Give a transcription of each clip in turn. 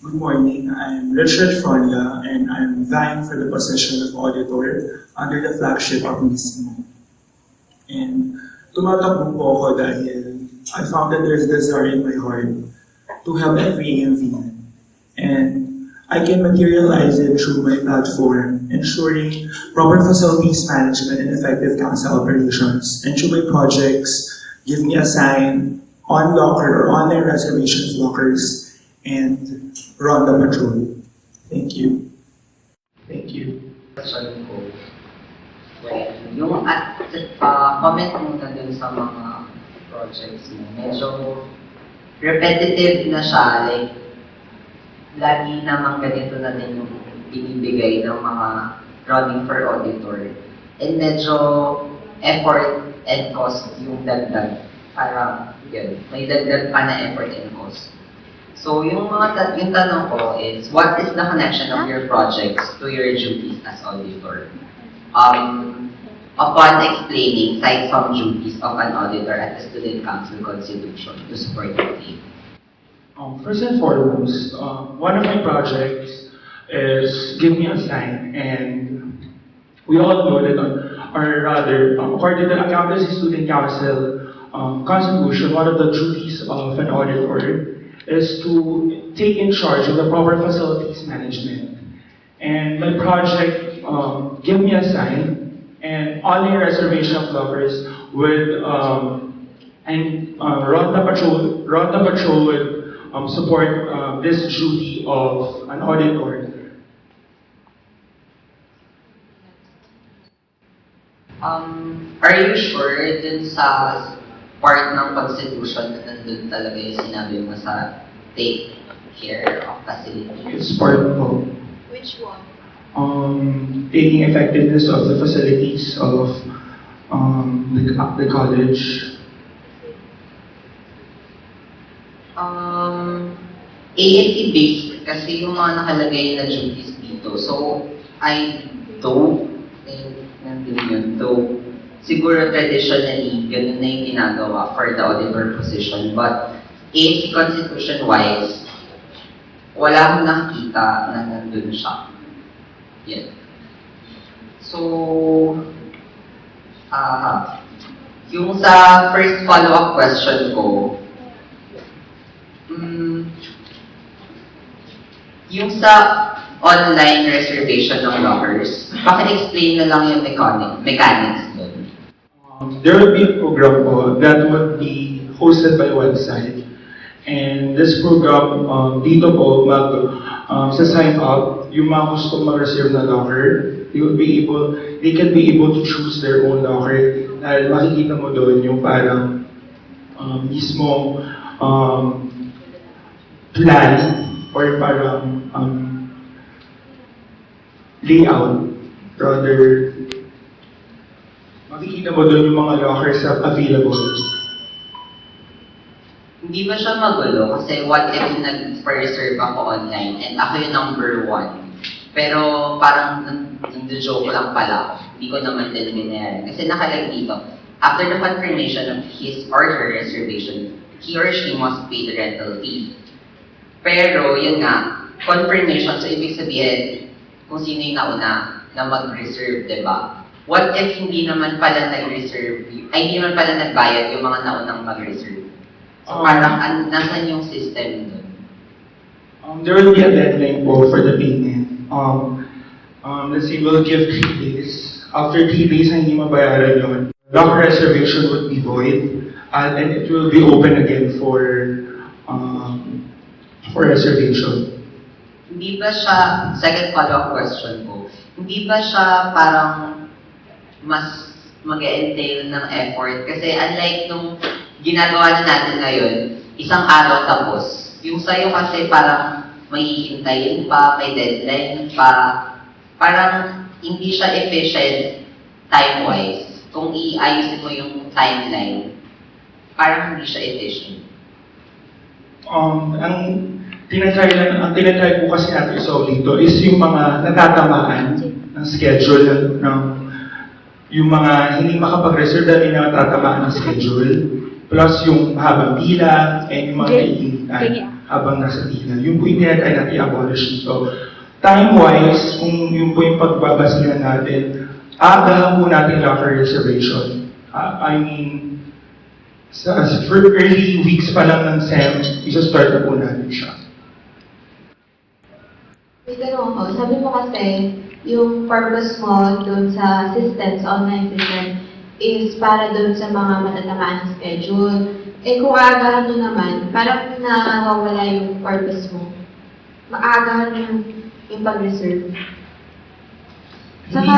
Good morning. I'm Richard Fronla and I'm vying for the position of Auditor under the flagship of Mismo. And tumatakbo po ako dahil I found that there's desire in my heart to help every AMV. And I can materialize it through my platform, ensuring proper facilities management and effective council operations. And through my projects, give me a sign on locker or online reservation of lockers and run the patrol. Thank you. Thank you. Question ko, yung comment muna dun sa mga projects mo, medyo repetitive na siya, like, lagi namang ganito na din yung binibigay ng mga running for auditor. And medyo effort and cost yung dagdag. Parang, yun, may dagdag pa na effort and cost. So, yung tanong ko is, what is the connection of your projects to your duties as auditor? Upon explaining, cite some duties of an auditor at the Student Council Constitution to support your team. First and foremost, one of my projects is Give Me a Sign, and we all know that, or rather, according to the Accountancy Student Council Constitution, one of the duties of an auditor is to take in charge of the proper facilities management. And my project, Give Me a Sign, and online reservation of lockers would run the patrol would support this duty of an auditor. Are you sure dun sa part ng Constitution na nandun talaga yung sinabi mo sa take care of facilities? It's part of Which one? taking effectiveness of the facilities of the college. ANT based kasi yung mga nakalagay na duties dito. So, I don't think nandun yun. Though, siguro traditionally, ganun na yung ginagawa for the auditor position. But, ANT constitution-wise, wala akong nakikita na nandun siya. Yeah. So, yung sa first follow-up question ko, yung sa online reservation ng lockers, paki-explain na lang yung mechanics doon. There would be a program po that would be hosted by website. And this program, dito po, sa-sign up, yung mga gusto mag-reserve na locker, they can be able to choose their own locker. Dahil makikita mo doon yung parang mismo plan or parang layout. Rather, makikita mo doon yung mga lockers na available. Hindi ba siya magulo? Kasi what if nag-reserve ako online and ako yung number 1? Pero parang nag-joke lang pala. Hindi ko naman din binayaran. Kasi nakalagay dito, after the confirmation of his or her reservation, he or she must pay the rental fee. Pero, yun nga, confirmation, so ibig sabihin, kung sino yung nauna na mag-reserve, diba? What if hindi naman pala nag-reserve, ay hindi naman pala nagbayad yung mga naunang mag-reserve? So parang, nasan yung system doon? There will be a deadline po for the payment. Let's say we'll give 3 days. After 3 days na hindi mabayaran yun, locker reservation would be void, and it will be open again for reservation. Hindi ba siya, second follow-up question ko, hindi ba siya parang mas mag-entail ng effort? Kasi unlike nung ginagawa na natin ngayon, isang araw tapos, yung sa'yo kasi parang may hihintayin pa, may deadline pa, parang hindi siya efficient time-wise. Kung iayusin mo yung timeline, parang hindi siya efficient. Ang tinatry po kasi natin sa dito is yung mga natatamaan ng schedule ng yung mga hindi makapag-reserve dahil natatamaan ng schedule plus yung mahabang pila and yung mga naiintan. habang nasa tina. Yun po yung tinatry natin i-abolish dito. Time-wise, kung yun po yung pagbabasihan natin, agahan po natin locker reservation. I mean, for early weeks pa lang ng SEM, isa-start na po natin siya. May tanong ako. Sabi mo kasi, yung purpose mo dun sa system, sa online system, is para dun sa mga matatamaan ng schedule. Eh kung aagahan nyo naman, parang nawawala yung purpose mo. Maagahan mo yung pag-reserve. Saka,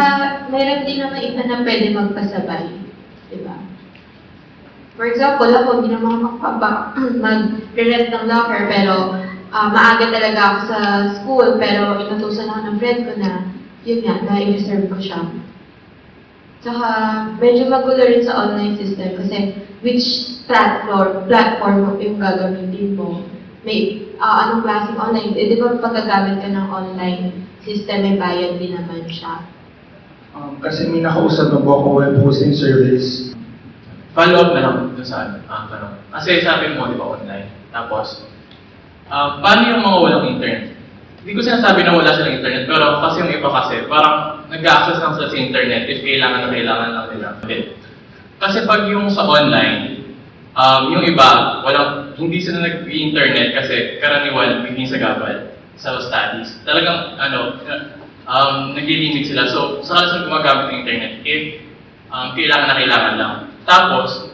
meron din naman iba na pwede magpasabay. Diba? For example, ako, hindi naman mag-rent ng locker, pero maaga talaga ako sa school, pero inutusan ako ng friend ko na, yun nga, na-reserve ko siya. Tsaka, medyo magulo rin sa online system kasi which platform yung gagamitin mo. May anong klaseng online. Eh, di ba pagkagamit ka ng online system, may bayad din naman siya. Kasi may nakausap na po ako web hosting service. Follow up na lang dun sa tanong. Kasi sabi mo, di ba, online. Tapos, paano yung mga walang internet? Hindi ko sinasabi na wala silang internet, pero kasi yung iba kasi, parang nag-access lang sila sa internet if kailangan lang nila. Kasi pag yung sa online, yung iba, hindi sila nag-internet kasi karaniwan, hindi sa gabal, sa studies. Talagang, naglilimit sila. So, saka sila gumagamit ng internet if kailangan lang. Tapos,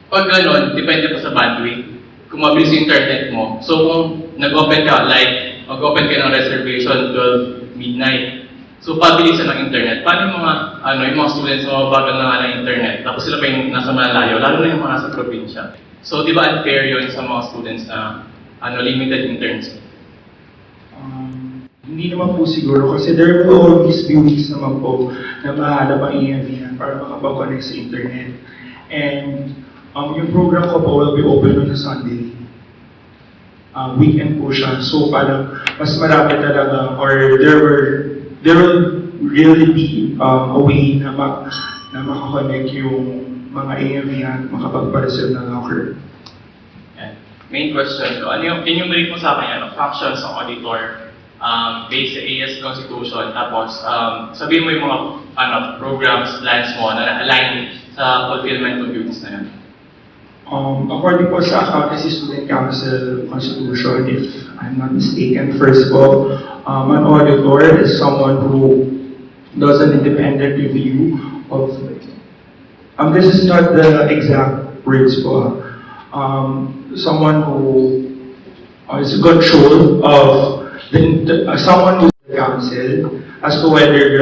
pag gano'n, depende pa sa bandwidth. Kung mabilis yung internet mo. So, kung nag-open ka, mag-open ka ng reservation 12 midnight. So, pabilisan ng internet. Paano yung mga students na mabagal na nga ng internet, tapos sila pa yung nasa malalayo, lalo na yung mga nasa probinsya. So, di ba unfair yun sa mga students na limited internet? Hindi naman po siguro kasi there will always be ways naman po na mahanap ang EMV para makapag-connect sa internet. And yung program ko po will be open on a Sunday. Weekend po siya. So parang mas marami talaga or there will really be a way na makakonect yung mga EMV at makapag-reserve ng locker. Main question ko, enumerate mo sa akin functions ng auditor based sa AS Constitution, tapos sabihin mo yung mga programs, plans mo na na-align sa fulfillment of duties na yun. According po sa Accountancy Student Council Constitution, if I'm not mistaken, first of all, an auditor is someone who does an independent review of, this is not the exact words po, someone who is in control of someone who's the council as to whether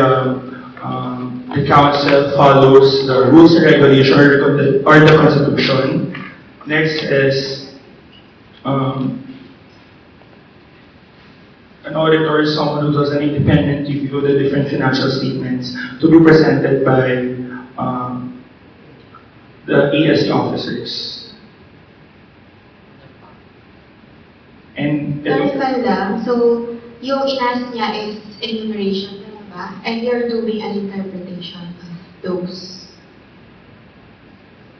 the council follows the rules and regulations or the constitution. Next is an auditor is someone who does an independent review of the different financial statements to be presented by the ASC officers. And Clarify lang, so yung inask niya is enumeration, ba? And you're doing an interpretation of those.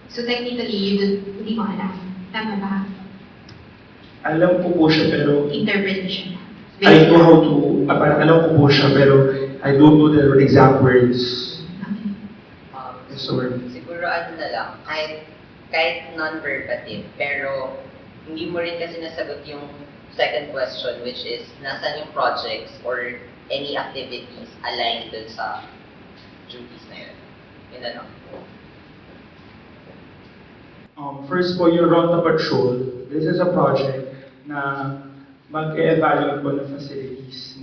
So technically, hindi mo alam. Tama ba? alam ko po siya pero Interpretation. I know how to, parang alam ko po siya pero I don't know the exact words. Sorry. Siguro na lang, kahit non-verbatim, pero hindi mo rin kasi nasagot yung second question, which is, nasan yung projects or any activities aligned dun sa duties na yun? Yun na lang. First po, yung Ronda Patrol. This is a project na mag-evaluate po ng facilities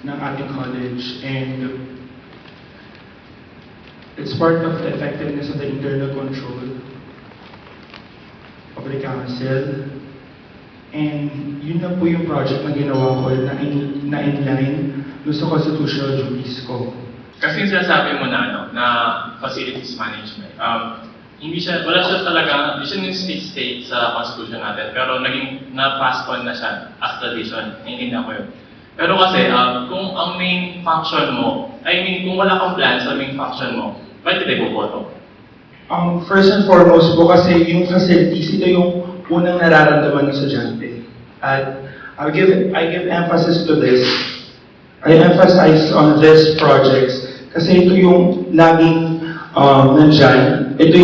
ng ating college, and it's part of the effectiveness of the internal control of the council. And yun na po yung project na ginawa ko na inline doon sa constitutional duties ko. Kasi sinasabi mo na na facilities management. Hindi siya state sa constitution natin, pero naging na-pass on na siya as tradition. Naiintindihan ko yun. Pero kasi, kung ang main function mo, kung wala kang plan sa main function mo, bakit hindi boboto? First and foremost po kasi yung facilities, ito yung unang nararamdaman ng estudyante. At I give emphasis to this. I emphasize on this projects kasi ito yung laging nandyan. Ito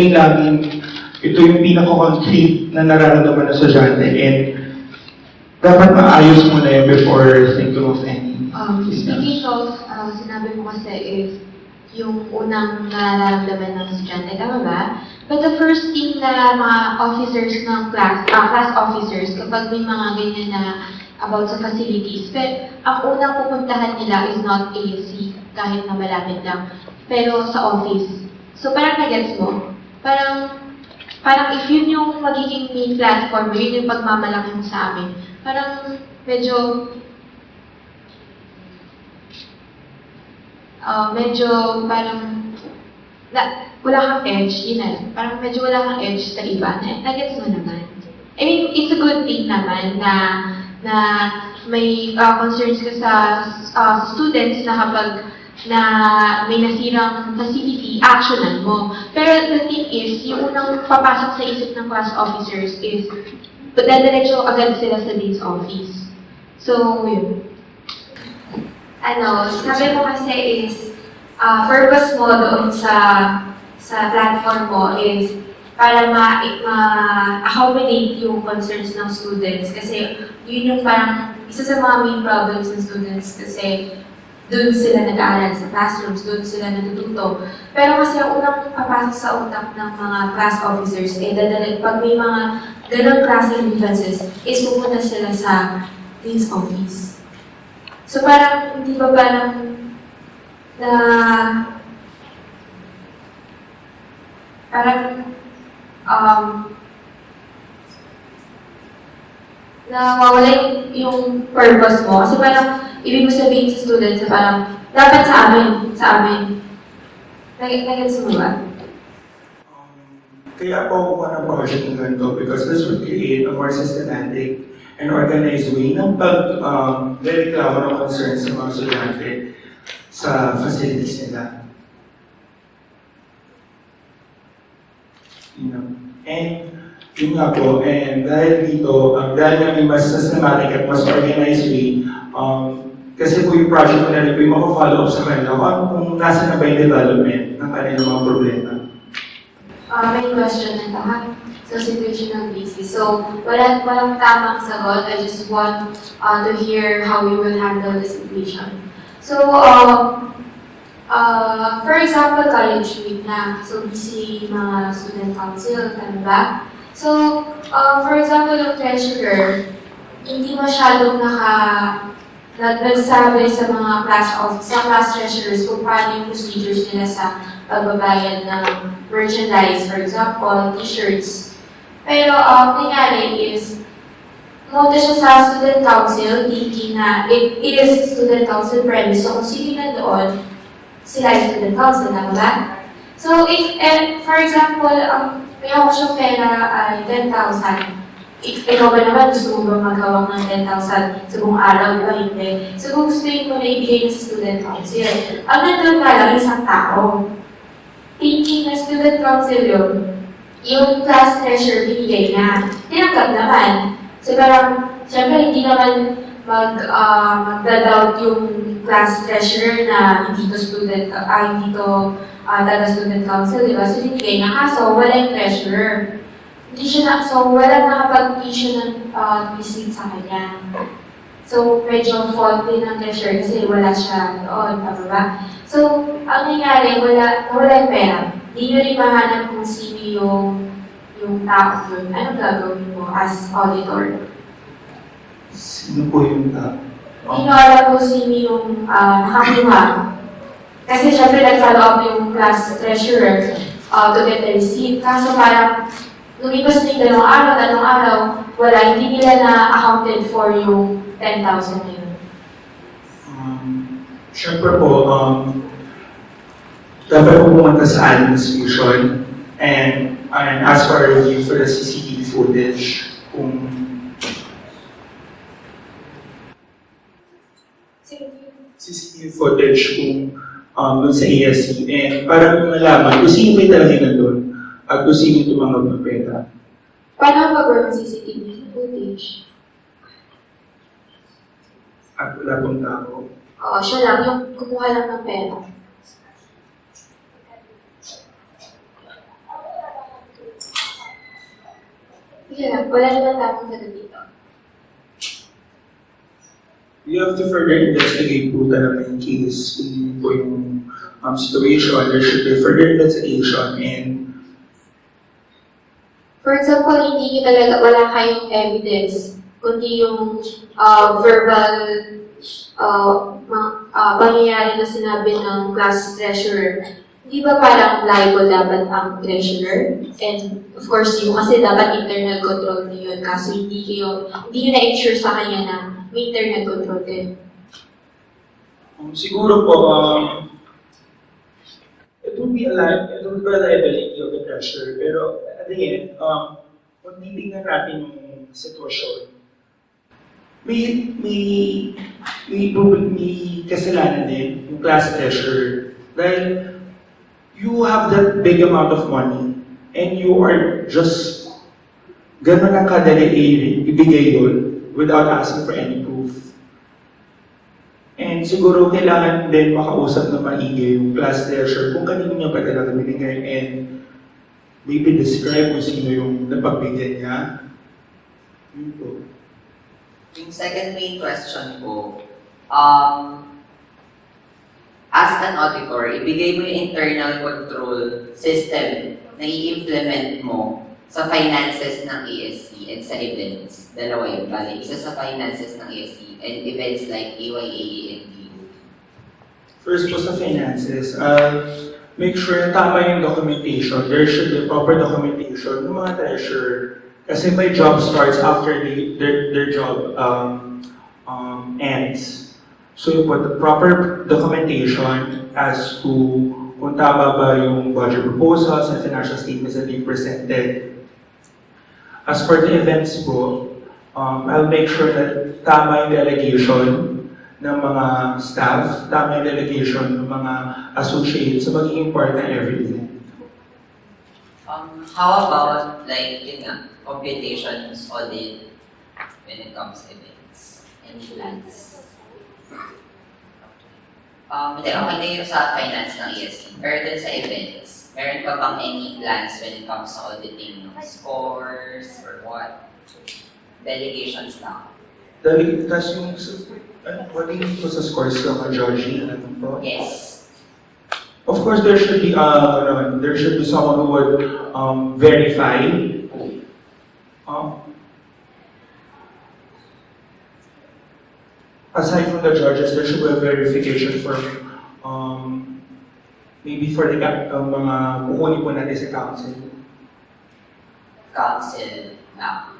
yung pinaka-concrete na nararamdaman ng estudyante, and dapat maayos mo na yun before thinking of any. Speaking of, sinabi mo kasi is yung unang nararamdaman ng estudyante, tama ba? But the first thing na mga officers ng class officers, kapag may mga ganyan na about sa facilities, pero ang unang pupuntahan nila is not ASC, kahit na malapit lang, pero sa office. So parang nagets mo? Parang if yun yung magiging main platform, yun yung pagmamalaki mo sa amin. Parang medyo parang wala kang edge, yun na. Parang medyo wala kang edge sa iba. Nagets mo naman. I mean, it's a good thing naman na may concerns ka sa students na kapag na may nasirang facility, actionan mo. Pero the thing is, yung unang papasok sa isip ng class officers is dadiretso agad sila sa dean's office. So, yun. Sabi mo kasi is, purpose mo doon sa platform mo is para ma-accommodate yung concerns ng students. Kasi yun yung parang isa sa mga main problems ng students kasi doon sila nag-aaral sa classrooms, doon sila natututo. Pero kasi ang unang papasok sa utak ng mga class officers, pag may mga ganong klase ng grievances, is pupunta sila sa dean's office. So parang, hindi ba parang nawawala yung purpose mo. Kasi parang, ibig mo sabihin sa students na parang, dapat sa amin. Nagets mo ba? Kaya po ako ng project ng ganito because this would create a more systematic and organized way ng pag-reklamo ng concerns ng mga estudyante sa facilities nila. And yun nga po, and dahil dito, dahil nga may mas systematic at mas organized way, kasi po yung project ko na rin po yung makafollow up sa kanila kung nasa na ba yung development ng kanilang mga problema. May question na ito, ha? So, situational basis. So, walang tamang sagot. I just want to hear how we will handle the situation. So, for example, college week na. So, busy mga student council, tama ba? So, for example, yung treasurer, hindi masyadong nagsabi sa mga class treasurers kung paano yung procedures nila sa pagbabayad ng merchandise, for example, t-shirts. Pero, nangyari is, pumunta siya sa student council, thinking na it is student council premise. So, kung sino na doon, sila yung student council, tama ba? So, if, for example, may ako siyang pera ay 10,000. Ikaw ba naman gusto mo ba maghawak ng 10,000 sa buong araw, di ba? Hindi. So, kung gusto mo na ibigay na sa student council, ang nandun nga lang isang tao. Thinking na student council yun, yung class treasurer binigay niya. Tinanggap naman. So, parang, syempre, hindi naman magda-doubt yung class treasurer na hindi to taga-student council, di ba? So, binigay niya. Kaso, wala yung treasurer. Walang nakapag-issue ng receipt sa kanya. So, medyo fault din ng treasurer kasi wala siya doon, tama ba? So, ang nangyari, wala yung pera. Hindi nyo rin mahanap kung sino yung tao yun. Anong gagawin mo as auditor? Sino po yung tao? Hindi nyo alam kung sino yung nakakuha. Kasi syempre nag-follow up yung class treasurer to get the receipt. Kaso parang, lumipas na yung dalawang araw, wala, hindi nila na-accounted for yung 10,000 na yun. Siyempre po, dapat po pumunta sa administration and ask for a review for the CCTV footage kung CCTV footage kung dun sa ASC and para malaman kung sino may talaga nandun at kung sino tumanggap ng pera. Paano mag-work ng CCTV footage? At wala pong tao. Oo, siya lang, yung kumuha lang ng pera. Yeah, wala naman tapos sa dito. We have to further investigate po talaga yung case, kung yun po yung situation. There should be further investigation and For example, hindi nyo talaga, wala kayong evidence, kundi yung verbal pangyayari na sinabi ng class treasurer. Di ba parang liable dapat ang treasurer? And of course, yung kasi dapat internal control niyo yun, kaso hindi nyo na-ensure sa kanya na may internal control kayo. siguro po, it will be a liability of the treasurer. Pero at the end, kung titignan natin yung sitwasyon, may kasalanan din yung class treasurer. Dahil you have that big amount of money and you are just gano'n lang kadali ibigay yun without asking for any proof. And siguro kailangan din makausap na maigi yung class treasurer kung kanino niya pa talaga binigay and maybe describe kung sino yung napagbigyan niya. Yun po. Yung second main question ko, as an auditor, ibigay mo yung internal control system na i-implement mo sa finances ng ESC and sa events. Dalawa yun, bali. Isa sa finances ng ESC and events like AYAE and DU. First po sa finances, make sure na tama yung documentation. There should be proper documentation ng mga treasurer. Kasi my job starts after their job ends. So you put the proper documentation as to kung tama ba yung budget proposals and financial statements that they presented. As for the events po, I'll make sure that tama yung delegation ng mga staff, tama yung delegation ng mga associates sa magiging part ng every event. How about, like, yun nga, computations, audit, when it comes to events? Any plans? Hindi, okay na yun sa finance ng ESC. Pero dun sa events, meron pa bang any plans when it comes to auditing ng scores or what? Delegations lang. Tapos yung, pagdating po sa scores ng mga judging, ano po? Yes. Of course, there should be someone who would verify. Aside from the judges, there should be a verification for maybe for the mga kukunin po natin sa council. Council na.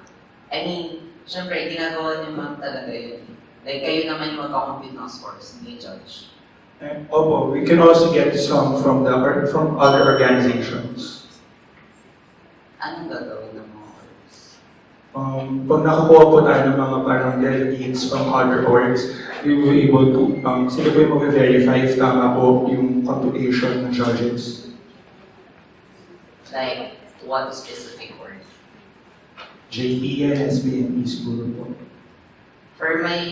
I mean, syempre, ginagawa niyo man talaga yun. Like, kayo naman yung magkakompute ng scores, hindi judge. Opo, we can also get some from other organizations. Anong gagawin ng mga orgs? Pag nakakuha po tayo ng mga parang delegates from other orgs, we will be able to, sila po yung mag-verify if tama po yung computation ng judges. Like, what specific org? JP and SBNP siguro po. For my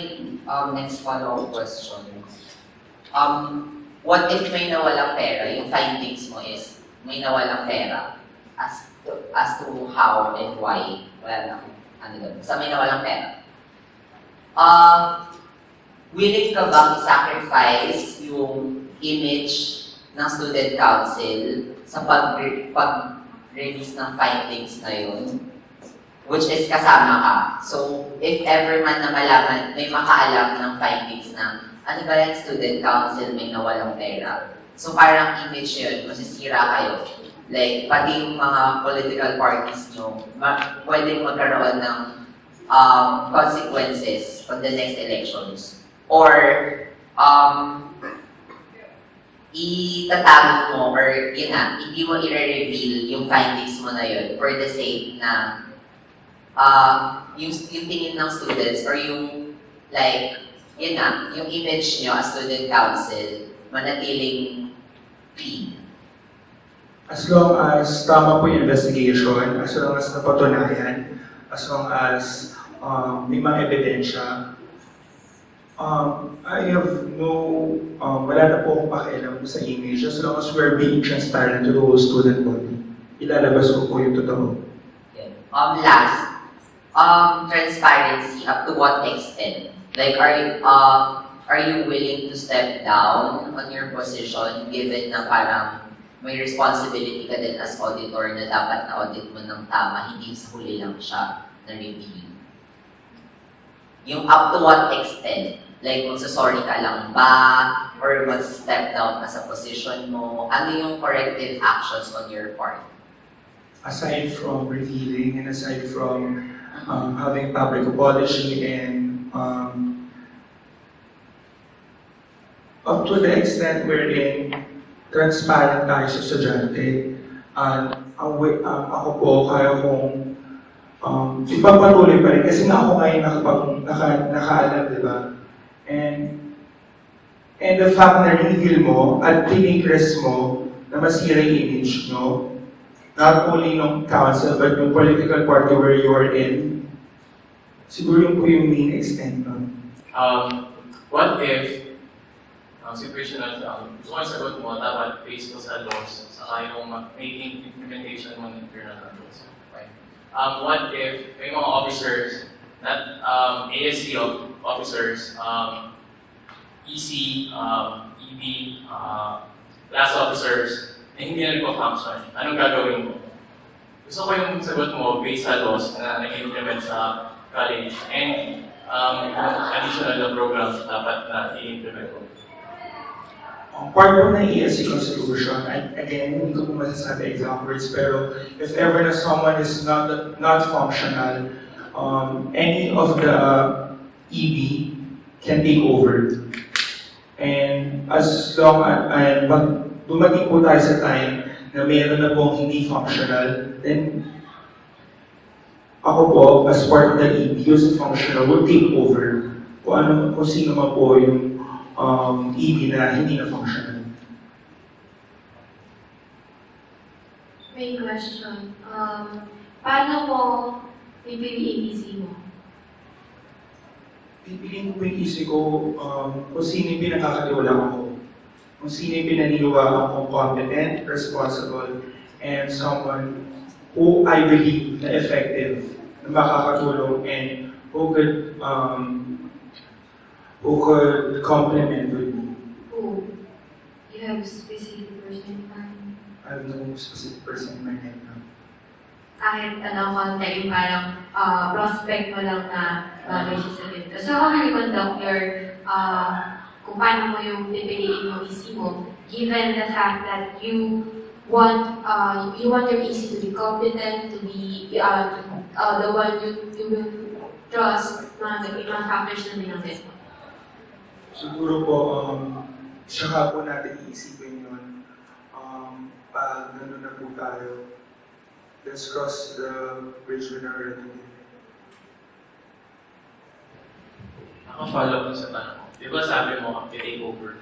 next follow-up question, what if may nawalang pera? Yung findings mo is may nawalang pera as to how and why. Wala lang. Ano doon? Sa may nawalang pera. Willing ka bang sacrifice yung image ng student council sa pag-release ng findings na yun? Which is kasama ka. So, if ever man na malaman, may makaalam ng findings na ano ba yung student council may nawalang pera. So, parang image yun, masisira kayo. Like, pati yung mga political parties nyo, pwedeng magkaroon ng consequences on the next elections. Or, itatago mo, or yun na, hindi mo i-reveal yung findings mo na yun for the sake na yung tingin ng students or yung, like, yun na, yung image nyo as student council, manatiling clean. As long as tama po yung investigation, as long as napatunayan, as long as may mga ebidensya, I have wala na po akong pakialam sa image as long as we're being transparent to the whole student body. Ilalabas ko po yung totoo. Okay. Last, transparency, up to what extent? Like, are you willing to step down on your position given na parang may responsibility ka din as auditor na dapat na-audit mo ng tama, hindi sa huli lang siya na-review? Yung up to what extent? Like, magsasorry ka lang ba? Or mag-step down ka sa position mo? Ano yung corrective actions on your part? Aside from revealing and aside from having public apology and up to the extent wherein transparent tayo sa estudyante, ako po kaya kong ipapatuloy pa rin kasi nga ako ngayon nakaalam, di ba? And the fact na reveal mo at tinake risk mo na masira yung image nyo, not only ng council but yung political party where you are in, siguro yung po yung main extent nun. What if situational, gusto ko yung sagot mo, dapat based ko sa laws, saka yung making implementation mo ng internal controls. Okay. What if may mga officers, not ASC officers, EC, EB, class officers, na hindi na nagpa-function? Anong gagawin mo? Gusto ko yung sagot mo based sa laws na nag-implement sa college and additional na programs dapat na i-implement mo. Part po ng ESC Constitution, again, hindi ko po masasabi exact words, pero if ever na someone is not functional, any of the EB can take over. And as long as pag dumating po tayo sa time na mayroon na pong hindi functional, then ako po, as part of the EB, who's functional, will take over kung sino man po yung EB na hindi na functional. May question. Paano mo pipiliin EC mo? Pipiliin ko yung EC ko kung sino yung pinakakatiwalaan ko. Kung sino yung pinaniniwalaan kong competent, responsible, and someone who I believe na effective, na makakatulong, and who could complement with me. Who? You have a specific person in mind? I have no specific person in my head now. Kahit anong contact, yung parang prospect mo lang na bagay siya sa ganito. So, how can you conduct your, kung paano mo yung pipiliin mo EC mo, given the fact that you want your EC to be competent, to be the one you will trust, mga factors na binanggit mo? Siguro po, saka po natin iisipin yun. Pag gano'n na po tayo, let's cross the bridge when we're ready. Ako follow up sa tanong mo. Di ba sabi mo, take over?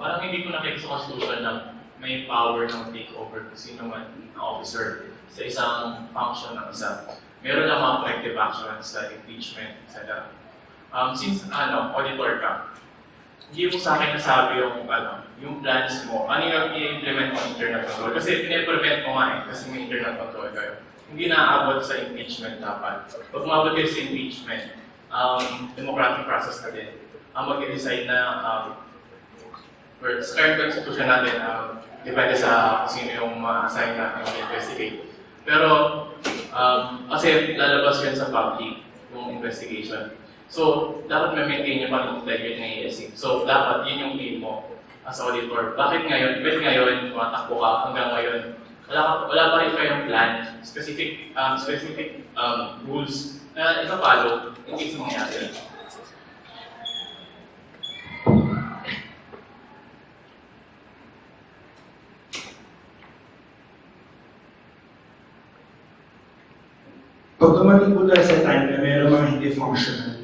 Parang hindi ko nakita sa Constitution na may power ng take over kung sino man na officer sa isang function ng isa. Meron lang mga corrective actions sa impeachment, etc. Since auditor ka, hindi mo sa akin nasabi yung plans mo, ano yung i-implement ng internal control. Kasi pine-prevent mo nga kasi may internal control kayo. Hindi naaabot sa impeachment dapat. Pag umabot kayo sa impeachment, democratic process na din. Ang mag-decide na, sa current constitution natin, depende sa sino yung ma-assign na investigate. Pero, kasi lalabas yun sa public, yung investigation. So, dapat ma-maintain nyo pa ng integrity ng ESC. So, dapat yun yung aim mo as auditor. Bakit ngayon? Bakit ngayon, tumatakbo ka hanggang ngayon? Wala pa rin kayong plan, specific rules na ipapalo in case mangyari. Pag dumating po tayo sa time na mayroong mga hindi functional,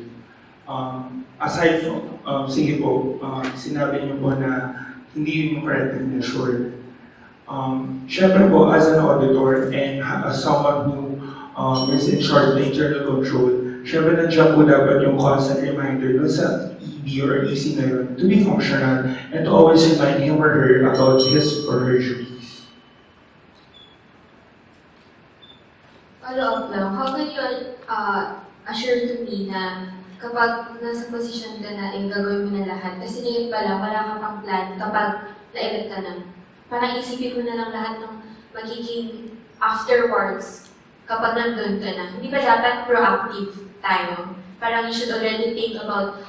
aside from, sige po, sinabi niyo po na hindi yung corrective measure. Syempre po, as an auditor and as someone who is in charge of the internal control, syempre nandiyan po dapat yung constant reminder dun sa EB or EC na yun to be functional and to always remind him or her about his or her duties. Follow-up lang, how can you assure to me na kapag nasa posisyon ka na, gagawin mo na lahat? Kasi ngayon pa lang, wala ka pang plan kapag na-elect ka na. Parang isipin mo na lang lahat ng magiging afterwards kapag nandun ka na. Hindi ba dapat proactive tayo? Parang you should already think about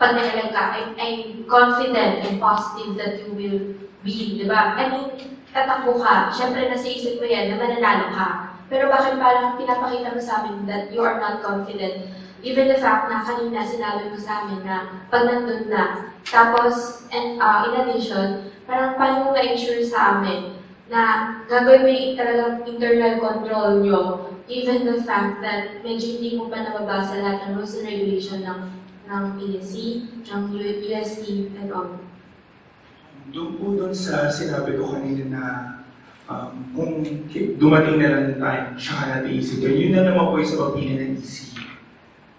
pag na-elect ka, I'm confident and positive that you will win, di ba? I mean, tatakbo ka. Siyempre, nasa isip mo yan na mananalo ka. Pero bakit parang pinapakita mo sa amin that you are not confident? Even the fact na kanina sinabi mo sa amin na pag nandun na. Tapos, and in addition, parang paano mo ma-ensure sa amin na gagawin mo yung talagang internal control nyo, given the fact that medyo hindi mo pa nababasa lahat ng rules and regulation ng PSC, ng UST, and all. Doon sa sinabi ko kanina na kung dumating na lang yung time, siya natin isipin, yun na naman po yung sa pagpili ng EC.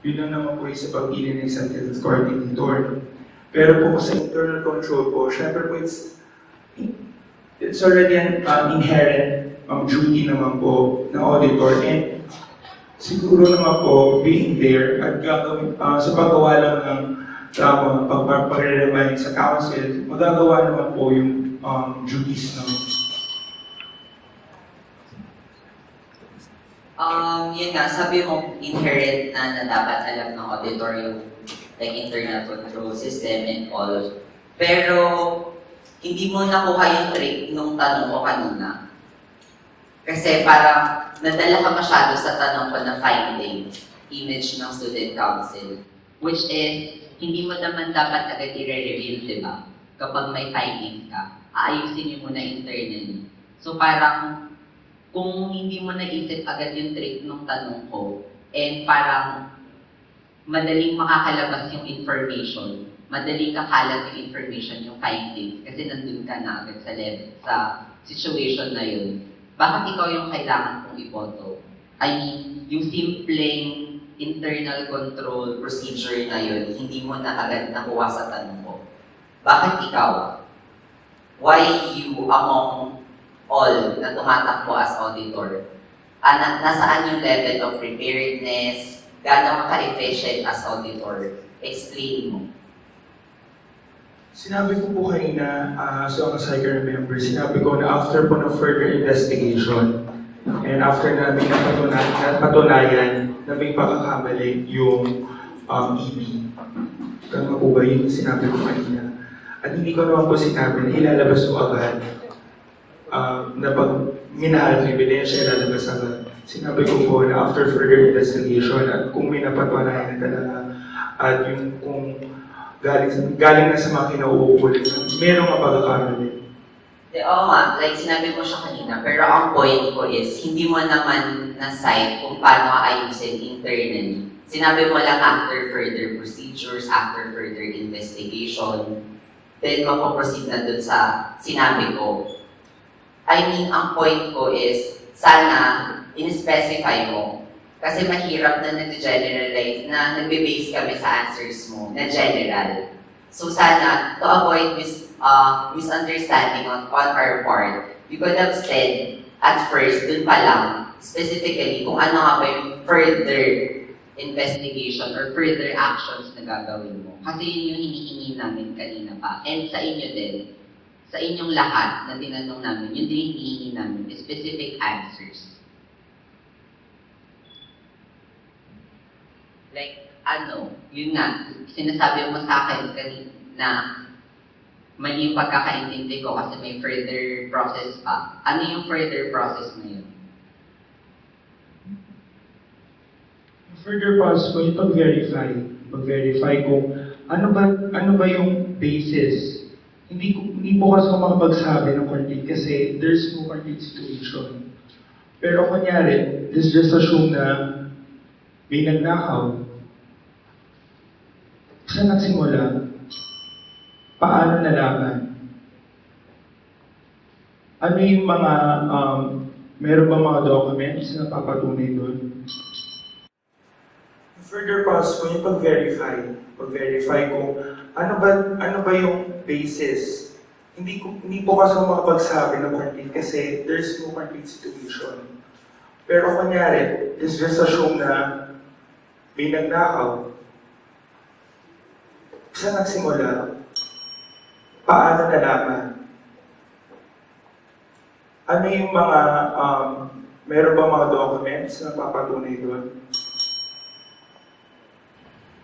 Yun na naman po yung sa pagpili ng isang attendance coordinator. Pero po sa internal control po, syempre po it's already an inherent duty naman po ng auditor and siguro naman po being there at gagawin sa paggawa lang ng tama, pag-remind sa council, magagawa naman po yung duties ng Yun nga, sabi mo, inherent na dapat alam ng auditor yung like internal control system and all. Pero, hindi mo nakuha yung trick nung tanong ko kanina. Kasi parang nadala ka masyado sa tanong ko na findings, image ng student council. Which is, hindi mo naman dapat agad i-reveal, di ba? Kapag may findings ka, aayusin niyo muna internally. So parang, kung hindi mo naisip agad yung trick ng tanong ko, and parang madaling makakalabas yung information, madaling kakalat yung information, yung findings, kasi nandun ka na agad sa level, sa situation na yun. Bakit ikaw yung kailangan kong iboto? I mean, yung simpleng internal control procedure na yun, hindi mo na agad nakuha sa tanong ko. Bakit ikaw? Why you among all na tumatakbo as auditor? Nasaan yung level of preparedness? Gaano ka-efficient as auditor? Explain mo. Sinabi ko po kanina, so as I can remember, sinabi ko na after po ng further investigation and after namin napatunayan na may pagkakamali yung EB. Kaya po ba yun yung sinabi ko kanina? At hindi ko naman po sinabi na ilalabas ko agad na pag minahal ng ebidensya, ilalabas agad. Sinabi ko po na after further investigation at kung may napatunayan na talaga at yung kung galing na sa mga kinauukulit, merong mapagkakamali. Oo nga, like sinabi mo siya kanina, pero ang point ko is, hindi mo naman na-cite kung paano ayusin internally. Sinabi mo lang after further procedures, after further investigation, then mapoproceed na dun sa sinabi ko. I mean, ang point ko is, sana in-specify mo. Kasi mahirap na nag-generalize, na nagbe-base kami sa answers mo, na general. So sana, to avoid misunderstanding on our part, you could have said at first, dun pa lang, specifically kung ano nga ba yung further investigation or further actions na gagawin mo. Kasi yun yung hinihingi namin kanina pa. And sa inyo din, sa inyong lahat na tinanong namin, yun din yung hinihingi namin, specific answers. Like, yun nga, sinasabi mo sa akin kanina na mali yung pagkakaintindi ko kasi may further process pa. Ano yung further process na yun? Further process ko yung pag-verify kung ano ba yung basis. Hindi po kasi ako makapagsabi ng complete kasi there's no complete situation. Pero kunyari, let's just assume na may nagnakaw. Saan nagsimula? Paano nalaman? Ano yung mga, meron ba mga documents na papatunay doon? Further process ko yung pag-verify kung ano ba yung basis. Hindi po kasi ako makapagsabi ng complete kasi there's no complete situation. Pero kunyari, let's just assume na may nagnakaw. Saan nagsimula? Paano nalaman? Ano yung mga, meron ba mga documents na papatunay doon?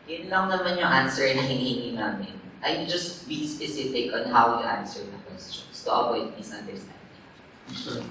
Yun lang naman yung answer na hinihingi namin. I just be specific on how you answer the questions to avoid misunderstanding. Sure.